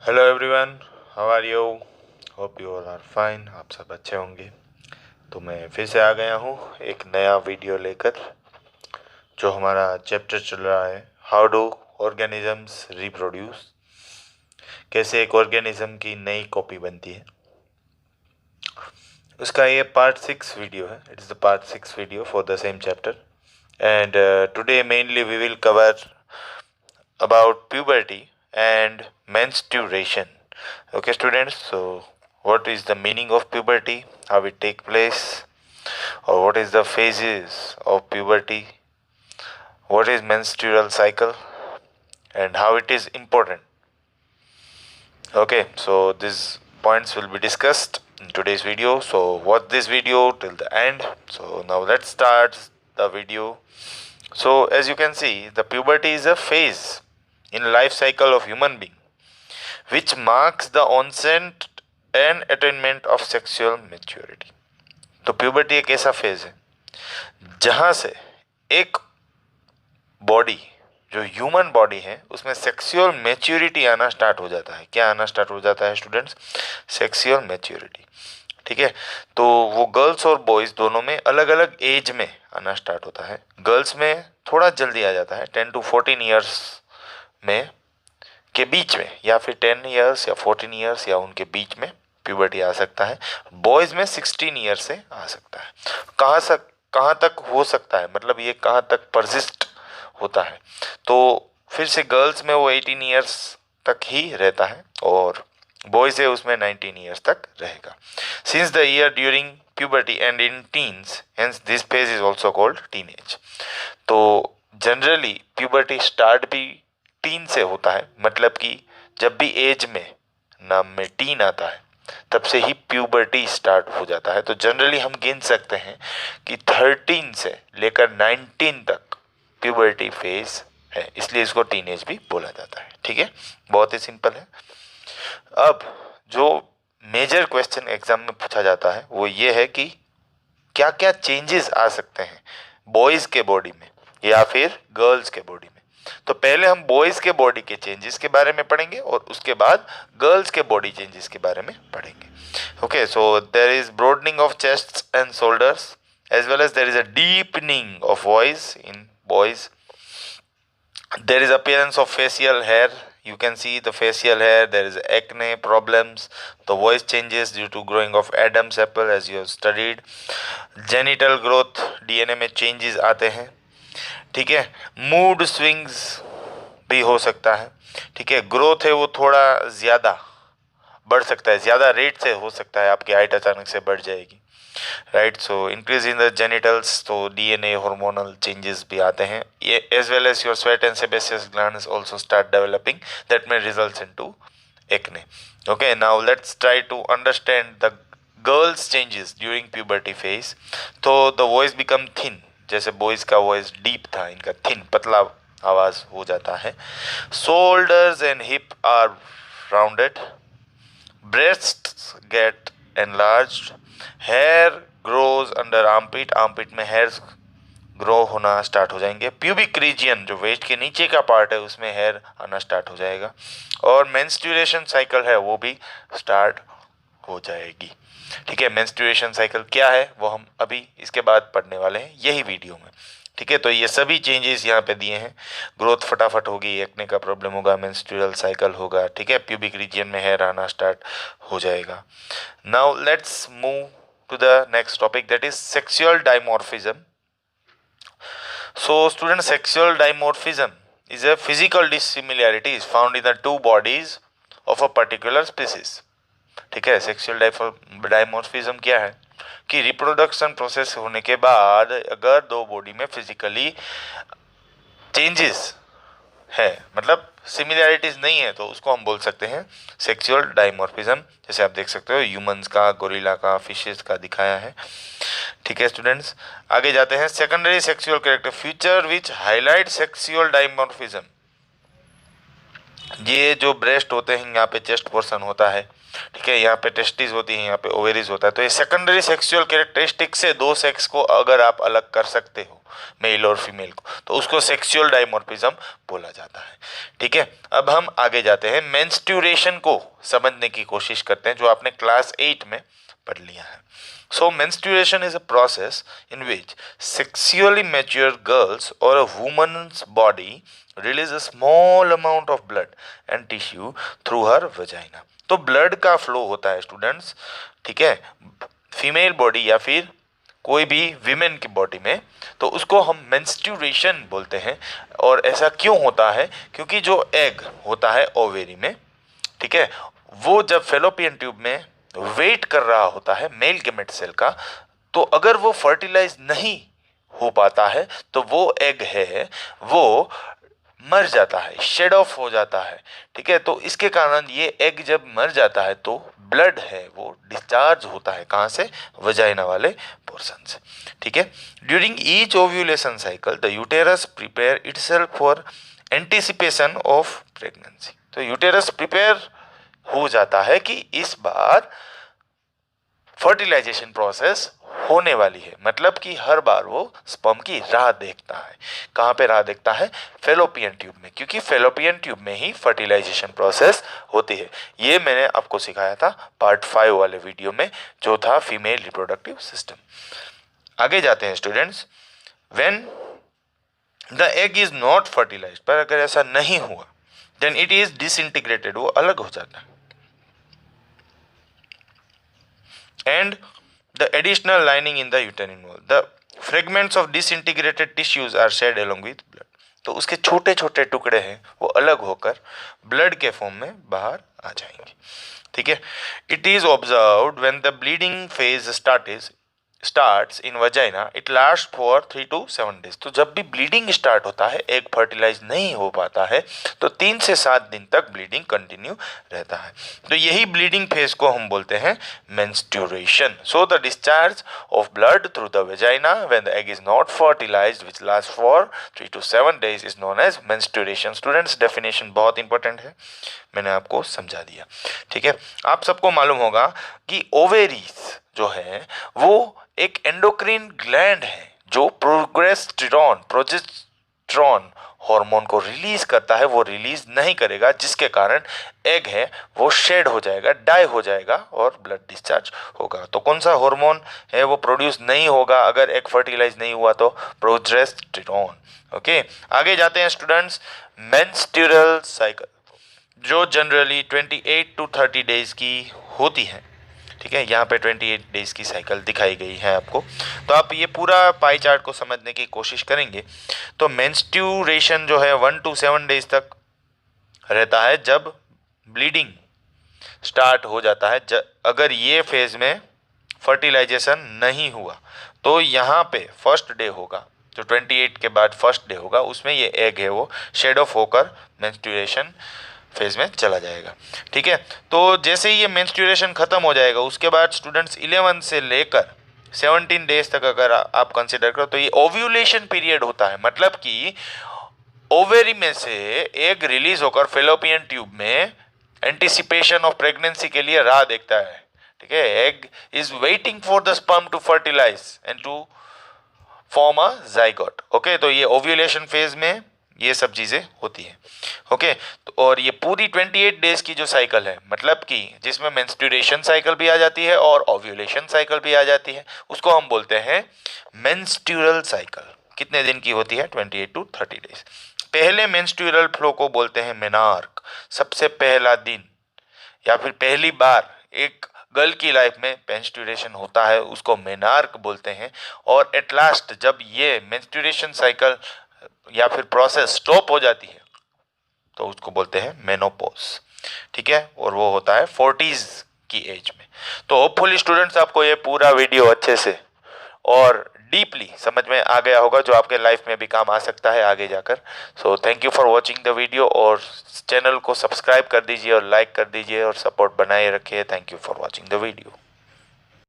Hello everyone, how are you? Hope you all are fine. आप सब अच्छे होंगे। तो मैं फिर से आ गया हूँ एक नया वीडियो लेकर। जो हमारा चैप्टर चल रहा है, हाउ डू ऑर्गेनिजम्स रिप्रोड्यूस, कैसे एक ऑर्गेनिज्म की नई कॉपी बनती है। उसका ये पार्ट 6 वीडियो है। It is the part 6 video for the same chapter. And today mainly we will cover about puberty and menstruation. Okay, students, so what is the meaning of puberty, how it take place, or what is the phases of puberty, what is menstrual cycle, and how it is important. Okay, so these points will be discussed in today's video. So watch this video till the end. So now let's start the video. So as you can see, the puberty is a phase in life cycle of human being which marks the onset and attainment of sexual maturity. तो puberty एक ऐसा phase है जहां से एक body, जो human body है, उसमें सेक्सुअल मैच्योरिटी आना स्टार्ट हो जाता है। क्या आना स्टार्ट हो जाता है स्टूडेंट्स? Sexual maturity. ठीक है, तो वो गर्ल्स और बॉयज दोनों में अलग अलग एज में आना स्टार्ट होता है। गर्ल्स में थोड़ा जल्दी आ जाता है, 10 to 14 ईयर्स में के बीच में, या फिर 10 ईयर्स या 14 ईयर्स या उनके बीच में प्यूबर्टी आ सकता है। बॉयज में 16 ईयर से आ सकता है। कहाँ तक हो सकता है, मतलब ये कहाँ तक परसिस्ट होता है? तो फिर से गर्ल्स में वो 18 ईयर्स तक ही रहता है और बॉयज है उसमें 19 ईयर्स तक रहेगा। Since the year during puberty and in teens, hence this phase is also called teenage. तो जनरली प्यूबर्टी स्टार्ट भी टीन से होता है, मतलब कि जब भी एज में नाम में टीन आता है तब से ही प्यूबर्टी स्टार्ट हो जाता है। तो जनरली हम गिन सकते हैं कि 13 से लेकर 19 तक प्यूबर्टी फेज है, इसलिए इसको टीनेज भी बोला जाता है। ठीक है, बहुत ही सिंपल है। अब जो मेजर क्वेश्चन एग्जाम में पूछा जाता है वो ये है कि क्या क्या चेंजेस आ सकते हैं बॉयज के बॉडी में या फिर गर्ल्स के बॉडी में। तो पहले हम बॉयज के बॉडी के चेंजेस के बारे में पढ़ेंगे और उसके बाद गर्ल्स के बॉडी चेंजेस के बारे में पढ़ेंगे। Okay, so there is broadening of chest and shoulders as well as there is a deepening of voice in boys. There is appearance of facial hair. You can see the facial hair. There is acne problems. The voice changes due to growing of Adam's apple as you have studied. Genital growth, DNA में changes आते हैं। ठीक है, mood swings भी हो सकता है। ठीक है, ग्रोथ है वो थोड़ा ज़्यादा बढ़ सकता है, ज़्यादा रेट से हो सकता है, आपकी हाइट अचानक से बढ़ जाएगी। Right, so increase in the genitals, तो डीएनए हार्मोनल चेंजेस भी आते हैं। ये as well as your sweat and sebaceous glands also start developing that may results into acne. Okay, now let's try to understand the girls changes during puberty phase. तो the voice become thin, जैसे boys का voice deep था, इनका thin, पतला आवाज हो जाता है। Shoulders and hip are rounded, breasts get enlarged, hair grows under armpit, armpit में hairs ग्रो होना स्टार्ट हो जाएंगे। प्यूबिक रीजियन, जो वेस्ट के नीचे का पार्ट है, उसमें हेयर आना स्टार्ट हो जाएगा और मेंस्ट्रुएशन साइकिल है वो भी स्टार्ट हो जाएगी। ठीक है, मेंस्ट्रुएशन साइकिल क्या है वो हम अभी इसके बाद पढ़ने वाले हैं यही वीडियो में। ठीक है, तो ये सभी चेंजेस यहाँ पे दिए हैं। ग्रोथ फटाफट होगी, एक्ने का प्रॉब्लम होगा, मेंस्ट्रुअल साइकिल होगा। ठीक है, प्यूबिक रीजियन में हेयर आना स्टार्ट हो जाएगा। Now let's move to the next topic, that is sexual dimorphism. So student, sexual dimorphism is a physical dissimilarity is found in the two bodies of a particular species. ठीक है, sexual dimorphism क्या है कि reproduction process होने के बाद अगर दो बॉडी में फिजिकली चेंजेस है, मतलब सिमिलैरिटीज नहीं है, तो उसको हम बोल सकते हैं सेक्सुअल डायमॉर्फिज्म। जैसे आप देख सकते हो ह्यूमंस का, गोरिल्ला का, फिशेस का दिखाया है। ठीक है स्टूडेंट्स, आगे जाते हैं। Secondary sexual character feature which highlight sexual dimorphism. ये जो ब्रेस्ट होते हैं यहाँ पे चेस्ट पोर्शन होता है, ठीक है, यहाँ पे टेस्टिस होती है, यहाँ पे ओवेरीज होता है। तो ये सेकेंडरी सेक्सुअल कैरेक्टरिस्टिक से दो सेक्स को अगर आप अलग कर सकते हो, मेल और फीमेल को, तो उसको सेक्सुअल डाइमॉर्फिज्म बोला जाता है। ठीक है, अब हम आगे जाते हैं, मेंस्ट्रुएशन को समझने की कोशिश करते हैं, जो आपने क्लास 8 में पढ़ लिया है। So menstruation is a process in which sexually mature girls or a woman's body release a small amount of blood and tissue through her vagina. तो ब्लड का फ्लो होता है स्टूडेंट्स, ठीक है, फीमेल बॉडी या फिर कोई भी विमेन की बॉडी में, तो उसको हम मेंस्ट्रुएशन बोलते हैं। और ऐसा क्यों होता है? क्योंकि जो एग होता है ओवेरी में, ठीक है, वो जब फेलोपियन ट्यूब में वेट कर रहा होता है मेल गेमेट सेल का, तो अगर वो फर्टिलाइज नहीं हो पाता है तो वो एग है वो मर जाता है, शेड ऑफ हो जाता है। ठीक है, तो इसके कारण ये एग जब मर जाता है तो ब्लड है वो डिस्चार्ज होता है, कहाँ से? वजाइना वाले पोर्शन से। ठीक है, during each ovulation cycle the uterus prepare itself for anticipation of pregnancy. तो यूटेरस प्रिपेयर हो जाता है कि इस बार फर्टिलाइजेशन प्रोसेस होने वाली है, मतलब कि हर बार वो स्पर्म की राह देखता है। कहाँ पे राह देखता है? फेलोपियन ट्यूब में, क्योंकि फेलोपियन ट्यूब में ही फर्टिलाइजेशन प्रोसेस होती है। ये मैंने आपको सिखाया था पार्ट 5 वाले वीडियो में, जो था फीमेल रिप्रोडक्टिव सिस्टम। आगे जाते हैं students, when the egg is not fertilised, पर अगर ऐसा नहीं हुआ, देन इट इज डिसइंटीग्रेटेड, वो अलग हो जाता है, and the additional lining in the uterine wall, the fragments of disintegrated tissues are shed along with blood। तो उसके छोटे छोटे टुकड़े हैं वो अलग होकर ब्लड के फॉर्म में बाहर आ जाएंगे। ठीक है, it is observed when the bleeding phase starts in vagina, it last for 3 to 7 days। तो जब भी ब्लीडिंग स्टार्ट होता है, एग फर्टिलाइज नहीं हो पाता है, तो 3 से 7 दिन तक ब्लीडिंग कंटिन्यू रहता है। तो यही ब्लीडिंग फेज को हम बोलते हैं menstruation. So the discharge of blood through the vagina when the egg is not fertilised which last for 3 to 7 days is known as menstruation. Students, definition बहुत इंपॉर्टेंट है, मैंने आपको समझा दिया। ठीक है, आप सबको मालूम होगा कि ओवेरीज जो है वो एक एंडोक्रीन ग्लैंड है जो प्रोजेस्टेरॉन हार्मोन को रिलीज करता है, वो रिलीज नहीं करेगा, जिसके कारण एग है वो शेड हो जाएगा, डाई हो जाएगा और ब्लड डिस्चार्ज होगा। तो कौन सा हार्मोन है वो प्रोड्यूस नहीं होगा अगर एग फर्टिलाइज नहीं हुआ? तो प्रोजेस्टेरॉन। ओके, आगे जाते हैं स्टूडेंट्स, मेंस्ट्रुअल साइकिल जो जनरली 28 to 30 डेज की होती है। ठीक है, यहाँ पे 28 डेज की साइकिल दिखाई गई है आपको। तो आप ये पूरा पाई चार्ट को समझने की कोशिश करेंगे तो मेंस्ट्रुएशन जो है 1 to 7 डेज तक रहता है जब ब्लीडिंग स्टार्ट हो जाता है। अगर ये फेज में फर्टिलाइजेशन नहीं हुआ तो यहाँ पे फर्स्ट डे होगा, जो 28 के बाद फर्स्ट डे होगा, उसमें ये एग है वो शेड ऑफ होकर मेंस्ट्रुएशन फेज में चला जाएगा। ठीक है, तो जैसे ही ये मेंस्ट्रुएशन खत्म हो जाएगा, उसके बाद स्टूडेंट्स 11 से लेकर 17 डेज तक अगर आप कंसिडर करो तो ये ओव्यूलेशन पीरियड होता है, मतलब कि ओवेरी में से एग रिलीज होकर फेलोपियन ट्यूब में एंटिसिपेशन ऑफ प्रेगनेंसी के लिए राह देखता है। ठीक है, egg is waiting for the sperm to fertilise and to form a zygote. Okay, तो ये ओव्यूलेशन फेज में ये सब चीज़ें होती हैं। ओके, तो और ये पूरी 28 डेज की जो साइकिल है, मतलब कि जिसमें मेंस्ट्रुएशन साइकिल भी आ जाती है और ओव्यूलेशन साइकिल भी आ जाती है, उसको हम बोलते हैं मेंस्ट्रुअल साइकिल। कितने दिन की होती है? 28 to 30 डेज। पहले मेंस्ट्रुअल फ्लो को बोलते हैं मेनार्क, सबसे पहला दिन या फिर पहली बार एक गर्ल की लाइफ में मेंस्ट्रुएशन होता है, उसको मेनार्क बोलते हैं। और एट लास्ट जब ये मेंस्ट्रुएशन साइकिल या फिर प्रोसेस स्टॉप हो जाती है तो उसको बोलते हैं मेनोपॉज। ठीक है, और वो होता है 40s की एज में। तो होपफुली स्टूडेंट्स आपको ये पूरा वीडियो अच्छे से और डीपली समझ में आ गया होगा, जो आपके लाइफ में भी काम आ सकता है आगे जाकर। So thank you for watching the video, और चैनल को सब्सक्राइब कर दीजिए और लाइक कर दीजिए और सपोर्ट बनाए रखिए। Thank you for watching the video.